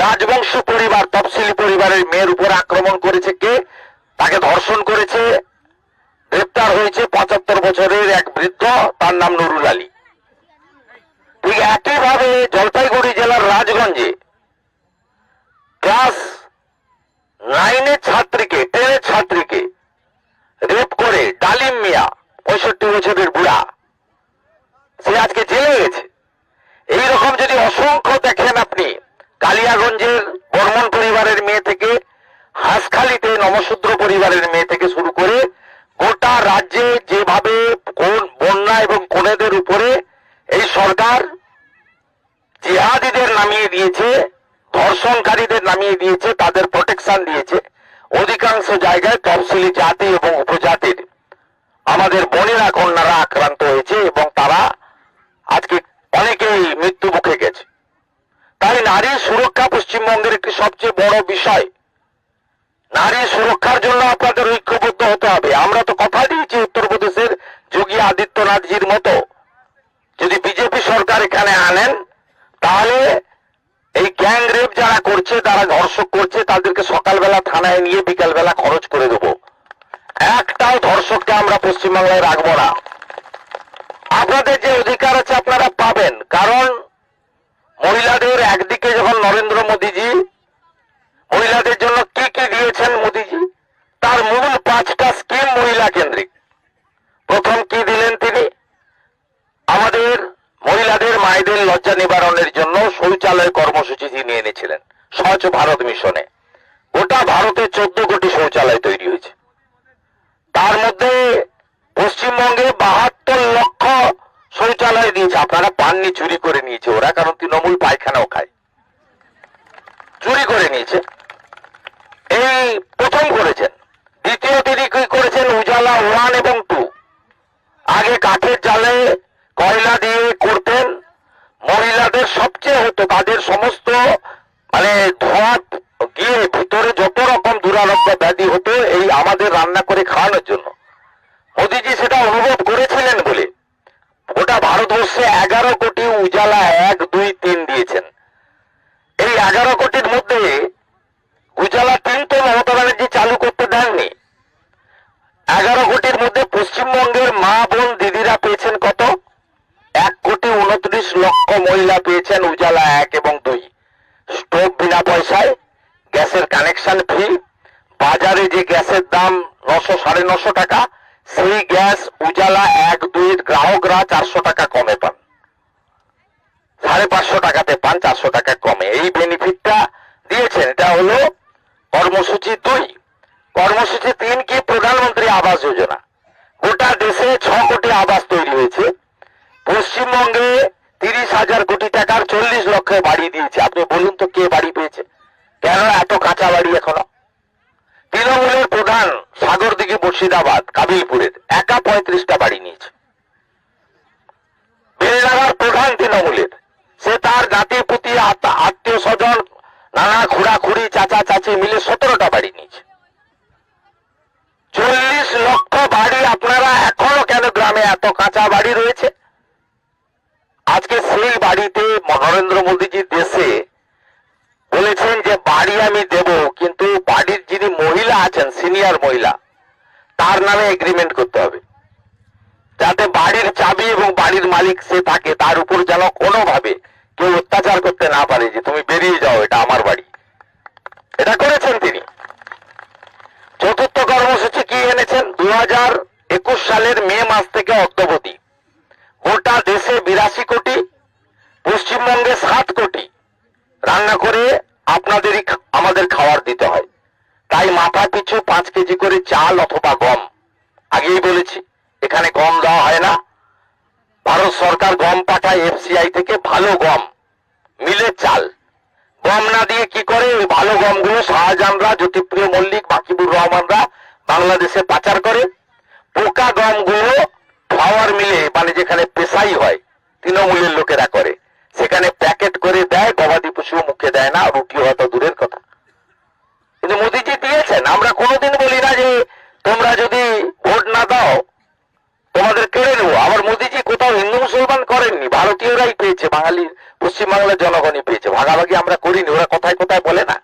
রাজবংশ পরিবার, তফসিলি পরিবারের মেয়ের উপর আক্রমণ করেছে কে? তাকে ধর্ষণ করেছে, গ্রেপ্তার হয়েছে 75 বছরের এক বৃদ্ধ, তার নাম নুরুল আলী। ঠিক একইভাবে জলপাইগুড়ি জেলার রাজগঞ্জে ক্লাস 9-এর ছাত্রীকে, 10-এর ছাত্রীকে রেপ করে ডালিম মিয়া, 65 বছরের বুড়া, সে আজকে জেলে গেছে। এইরকম যদি অসংখ্য দেখেন আপনি, কালিয়াগঞ্জের বর্মন পরিবারের মেয়ে থেকে, হাঁসখালিতে নমশূদ্র পরিবারের মেয়ে থেকে শুরু করে গোটা রাজ্যে যেভাবে বন্যা এবং কোনেদের উপরে এই সরকার জিহাদিদের নামিয়ে দিয়েছে, ধর্ষণকারীদের নামিয়ে দিয়েছে, তাদের প্রোটেকশন দিয়েছে, অধিকাংশ জায়গায় তফসিলি জাতি এবং উপজাতির আমাদের বোনেরা কন্যারা আক্রান্ত হয়েছে এবং তারা আজকে অনেকেই মৃত্যু মুখে গেছে। তাই নারী সুরক্ষা পশ্চিমবঙ্গের একটি সবচেয়ে বড় বিষয়। নারী সুরক্ষার জন্য আপনাদের ঐক্যবদ্ধ হতে হবে। আমরা তো কথা দিয়েছি উত্তরপ্রদেশের যোগী আদিত্যনাথজির মতো যদি বিজেপি সরকার এখানে আনেন, তাহলে এই গ্যাং রেপ যারা করছে, যারা ধর্ষক করছে, তাদেরকে সকালবেলা থানায় নিয়ে বিকালবেলা খরচ করে দেবো। একটাও ধর্ষককে আমরা পশ্চিমবাংলায় রাখবো না। আপনাদের যে অধিকার আছে আপনারা পাবেন, কারণ মহিলাদের একদিকে যখন নরেন্দ্র মোদীজি মহিলাদের জন্য কি কি দিয়েছেন মোদীজি, তার মূল 5টা স্কিম মহিলা কেন্দ্রিক। প্রথম কি দিলেন তিনি? আমাদের মহিলাদের মায়েদের লজ্জা নিবারণের জন্য শৌচালয় কর্মসূচি তিনি এনেছিলেন স্বচ্ছ ভারত মিশনে। গোটা ভারতে 14 কোটি শৌচালয় তৈরি হয়েছে। তার মধ্যে পশ্চিমবঙ্গে 72 লক্ষ শৌচালয় দিয়েছে। আপনারা পাননি, চুরি করে নিয়েছে ওরা, কারণ তৃণমূল পায়খানাও খায়, চুরি করে নিয়েছে। এই প্রথম করেছেন। দ্বিতীয় তিনি কি করেছেন? উজালা 1 এবং 2। আগে কাঠের জালে কয়লা দিয়ে করতেন, মহিলাদের সবচেয়ে হতো, তাদের সমস্ত ধোঁয়া গিয়ে ভিতরে যত রকম দুরারোগ্য ব্যাধি হতো এই আমাদের রান্না করে খাওয়ানোর জন্য। মোদীজি সেটা অনুভব করেছিলেন বলে গোটা ভারতবর্ষে 11 কোটি উজালা 1, 2, 3 দিয়েছেন। এই 11 কোটির মধ্যে উজালা 3 তো মমতা ব্যানার্জি চালু করতে দেননি। 11 কোটির মধ্যে পশ্চিমবঙ্গের মা বোন দিদিরা পেয়েছেন কত? 1,29 লক্ষ মহিলা পেয়েছেন উজালা 1 এবং 2। স্টোভ বিনা পয়সায়, গ্যাসের কানেকশন ফ্রি, বাজারে যে গ্যাসের দাম 900-950 টাকা, সেই গ্যাস উজালা 1, 2 গ্রাহকরা 400 টাকা কমে পান, 550 টাকাতে পান, 400 টাকা কমে। এই বেনিফিটটা দিয়েছেন। এটা হলো কর্মসূচি 2। কর্মসূচি 3 কি? প্রধানমন্ত্রী আবাস যোজনা। গোটা দেশে 6 কোটি আবাস তৈরি হয়েছে। পশ্চিমবঙ্গে 30,000 কোটি টাকার 40 লক্ষ বাড়ি দিয়েছে। আপনি বলুন তো কে বাড়ি পেয়েছে? কেন এত কাঁচা বাড়ি এখনো? তৃণমূলের প্রধান সাগরদিঘি, মুর্শিদাবাদ, কাবিলপুরের একা 35টা বাড়ি নিয়েছে। বেলডাঙ্গার প্রধান তৃণমূলের, সে তার নাতি পুতি আত্মীয় স্বজন নানা খুড়াখুড়ি চাচা চাচি মিলে 17টা বাড়ি নিয়েছে। 40 লক্ষ বাড়ি। আপনারা এখনো কেন গ্রামে এত কাঁচা বাড়ি রয়েছে? আজকে সেই বাড়িতে নরেন্দ্র মোদীজি দেশে বলেছেন যে বাড়ি আমি দেব, কিন্তু বাড়ির যিনি মহিলা আছেন, সিনিয়র মহিলা, তার নামে এগ্রিমেন্ট করতে হবে, যাতে বাড়ির চাবি এবং বাড়ির মালিক সে থাকে, তার উপর যেন কোনোভাবে কেউ অত্যাচার করতে না পারে যে তুমি বেরিয়ে যাও, এটা আমার বাড়ি। এটা করেছেন তিনি। চতুর্থ কর্মসূচি কি এনেছেন? 2021 সালের মে মাস থেকে অদ্যাবধি গোটা দেশে 82 কোটি, পশ্চিমবঙ্গে 7 কোটি রান্না করে আপনাদেরই আমাদের খাবার দিতে হয়। তাই মাথা পিছু 5 কেজি করে চাল অথবা গম, আগেই বলেছি এখানে গম দেওয়া হয় না। ভারত সরকার গম পাঠায় FCI থেকে, ভালো গম, মিলের চাল। গম না দিয়ে কি করে? ওই ভালো গমগুলো শাহজাহানরা, জ্যোতিপ্রিয় মল্লিক, বাকিবুর রহমানরা বাংলাদেশে পাচার করে। পোকা গমগুলো ফ্লাওয়ার মিলে, যেখানে পেশাই হয়, তৃণমূলের লোকেরা করে, সেখানে প্যাকেট করে দেয়। গবাদি পশু মুখে দেয় না, রুটি হয়তো দূরের কথা। কিন্তু মোদীজি দিয়েছেন। আমরা কোনোদিন বলি না যে তোমরা যদি ভোট না দাও তোমাদের কেড়ে নেবো। আবার মোদীজি কোথাও হিন্দু মুসলমান করেননি, ভারতীয়রাই পেয়েছে, বাঙালি পশ্চিমবাংলার জনগণই পেয়েছে, ভাগাভাগি আমরা করিনি। ওরা কোথায় কোথায় বলে না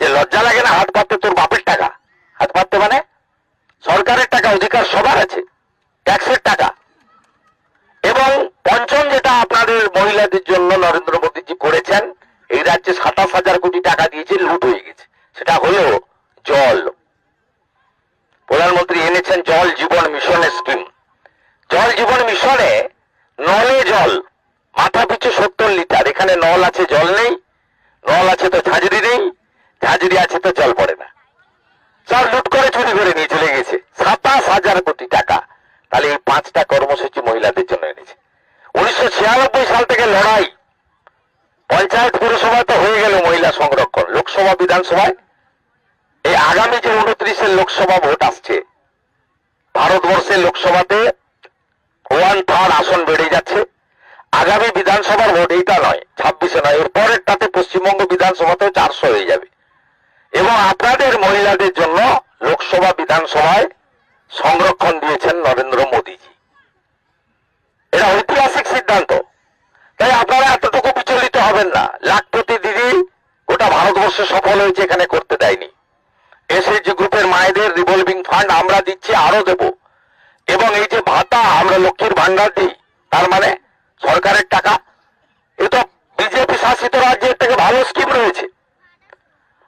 যে লজ্জা লাগে না হাত পাততে, তোর বাপের টাকা হাত পাততে, মানে সরকারের টাকা, অধিকার সবার আছে, ট্যাক্সের টাকা। এবং পঞ্চম যেটা আপনাদের মহিলাদের জন্য নরেন্দ্র মোদীজি করেছেন, এই রাজ্যে 27,000 কোটি টাকা দিয়েছে, লুট হয়ে গেছে, সেটা হলো জল। প্রধানমন্ত্রী এনেছেন জল জীবন মিশনের স্কিম। জল জীবন মিশনে নলে জল মাথা পিছু 70 লিটার, এখানে নল আছে জল নেই, নল আছে তো ঝাঁঝরি নেই, ঝাঁঝরি আছে তো জল পড়ে না, সব লুট করে চুরি করে নিয়ে চলে গেছে 27,000 কোটি টাকা। তাহলে এই 5টা কর্মসূচি মহিলাদের জন্য এনেছে। 1996 সাল থেকে লড়াই, পঞ্চায়েত পুরসভায় তো হয়ে গেল মহিলা সংরক্ষণ, লোকসভা বিধানসভায় এই আগামী যে 29 লোকসভা ভোট আসছে, ভারতবর্ষের লোকসভাতে 1/3 আসন বেড়ে যাচ্ছে। আগামী বিধানসভার ভোট এইটা নয়, 26 নয়, এর পরেরটাতে পশ্চিমবঙ্গ বিধানসভাতেও 400 হয়ে যাবে। এবং আপনাদের মহিলাদের জন্য লোকসভা বিধানসভায় সংরক্ষণ দিয়েছেন নরেন্দ্র মোদীজি। এটা ঐতিহাসিক সিদ্ধান্ত, তাই আপনারা এতটুকু বিচলিত হবেন না। লাখপতি দিদি গোটা ভারতবর্ষে সফল হয়েছে, এখানে করতে দেয়নি। এসএইচজি গ্রুপের মায়েদের রিভলভিং ফান্ড আমরা দিচ্ছি, আরো দেব। এবং এই যে ভাতা আমরা লক্ষ্মীর ভান্ডার দিই, তার মানে সরকারের টাকা, এ তো বিজেপি শাসিত রাজ্যের থেকে ভালো স্কিম রয়েছে।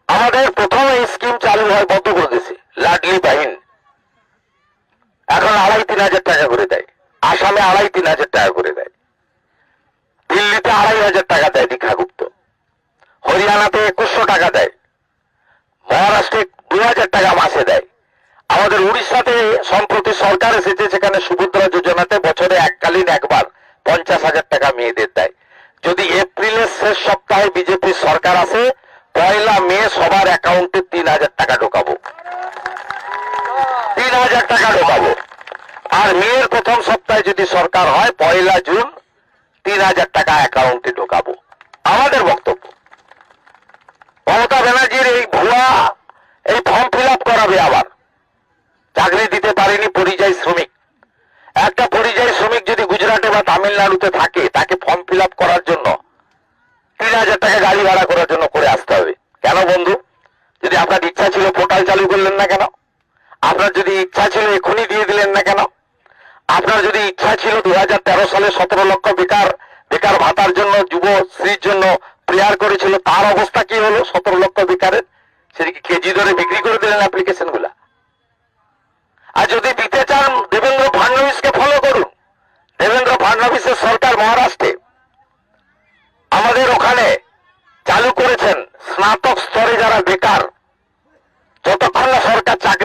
আমাদের প্রথম এই স্কিম চালু হয় মধ্যপ্রদেশে, লাডলি বাহিন, এখন 2,500-3,000 টাকা করে দেয়, আসামে 2,500-3,000 টাকা করে দেয়, দিল্লিতে 2,500 টাকা দেয় দীক্ষাগুপ্ত, হরিয়ানাতে 2,100 টাকা দেয়, মহারাষ্ট্রে 2,000 টাকা মাসে দেয়। আমাদের উড়িষ্যাতে সম্প্রতি সরকার এসেছে, সেখানে সুভদ্রা যোজনাতে বছরে এককালীন একবার 50,000 টাকা মেয়েদের দেয়। যদি এপ্রিলের শেষ সপ্তাহে বিজেপির সরকার আসে, 1 মে সবার অ্যাকাউন্টে 3,000 টাকা ঢোকাবো, 3,000 টাকা ঢোকাবো। আর মেয়ের প্রথম সপ্তাহে যদি সরকার হয়, 1 জুন 3,000 টাকা অ্যাকাউন্টে ঢোকাবো। আমাদের বক্তব্য, মমতা ব্যানার্জির এই ভুয়া এই ফর্ম ফিল আপ করাবে আবার। চাকরি দিতে পারেনি পরিযায়ী শ্রমিক, একটা পরিযায়ী শ্রমিক যদি গুজরাটে বা তামিলনাড়ুতে থাকে, তাকে ফর্ম ফিল আপ করার জন্য 3,000 টাকা গাড়ি ভাড়া করার জন্য করে আসতে হবে। কেন বন্ধু? যদি আপনার ইচ্ছা ছিল পোর্টাল চালু করলেন না কেন? আপনার যদি ইচ্ছা ছিল এখনই দিয়ে দিলেন না কেন? আপনার যদি ইচ্ছা ছিল 2013 সালে 17 লক্ষ বেকার ভাতার জন্য যুবশ্রীর জন্য প্রেয়ার করেছিল, তার অবস্থা কি হলো? 17 লক্ষ বেকারের সেদিকে কেজি ধরে বিক্রি করে দিলেন অ্যাপ্লিকেশন গুলা। আর যদি দিতে চান, দেবেন্দ্র ফাডনবিসকে ফলো করুন। দেবেন্দ্র ফাডনবিসের সরকার মহারাষ্ট্রে আমাদের ওখানে চালু করেছেন স্নাতক স্তরে যারা বেকার